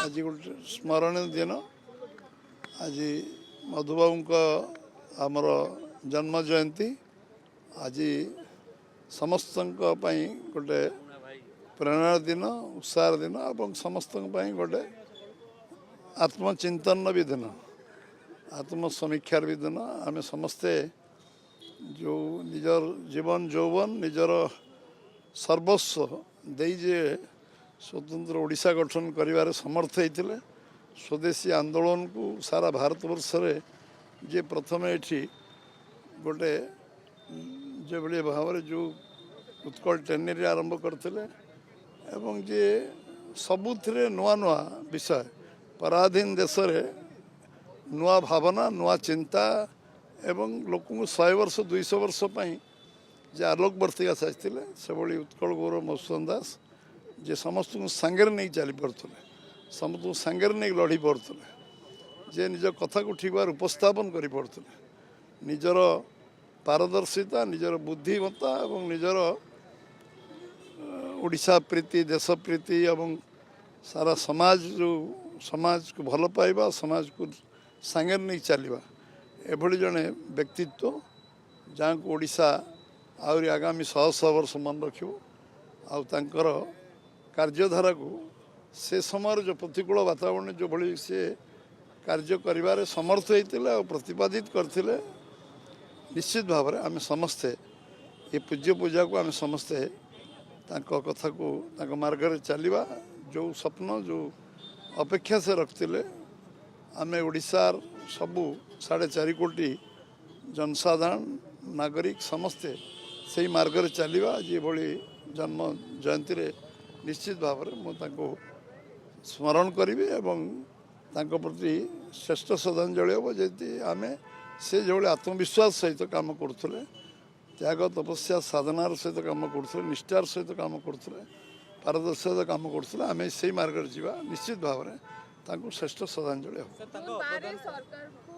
आज गोटे स्मरणीय दिन आज मधुबाबू आमर जन्म जयंती आज समस्त गोटे प्रेरणा दिन उत्साह दिन और समस्त गोटे आत्मचिंतन भी दिन आत्मसमीक्षार भी दिन आम समस्ते जो निजर जीवन यौवन निजर सर्वस्व देजे स्वतंत्र ओडिशा गठन करिवार समर्थ होते स्वदेशी आंदोलन को सारा भारतवर्ष रे जे प्रथम एठी गोटे जो भाई भाव जो उत्कल टेनेरी आरंभ करते एवं जे सबुथिरे नुआ नुआ विषय पराधीन देश रे नुआ भावना नुआ चिंता एवं लोक 100 वर्ष 200 वर्ष जे आलोक बर्तिका साजिले से भाई उत्कल गौरव मधुसूदन दास जे समस्त को सांगे नहीं चली पारे समस्त को सांगे नहीं लड़ी पारे जे निज कथा को ठीक भाव उपस्थापन कर पारे निजर पारदर्शिता निजर बुद्धिमत्ता और निजर ओडिशा प्रीति देश प्रीति एवं सारा समाज जो समाज को भल पाइबा समाज को सांगे नहीं चलवा एभली जड़े व्यक्तित्व जहाँ को ओडिशा आहरी आगामी 100 वर्ष मन रखियो आर कार्यधारा को से समय जो प्रतिकूल वातावरण जो भली से कार्य करिवारे समर्थ होते और प्रतिपादित करते निश्चित भाव में आम समस्ते ये पूज्य पूजा को आम समस्ते कथा को मार्ग चलवा जो स्वप्न जो अपेक्षा से रखते आम ओडिशार सबू 4.5 कोटी जनसाधारण नागरिक समस्ते से मार्ग चलवा ये भली जन्म जयंती रे निश्चित भाव में मुझे स्मरण करी एवं प्रति श्रेष्ठ श्रद्धांजलि हम जी आम से जो आत्मविश्वास सहित काम करुले त्याग तपस्या साधनार सहित काम करुले निष्ठार सहित काम करुले पारदर्शिता काम करुले आम से मार्ग जा निश्चित भाव में श्रेष्ठ श्रद्धांजलि हम।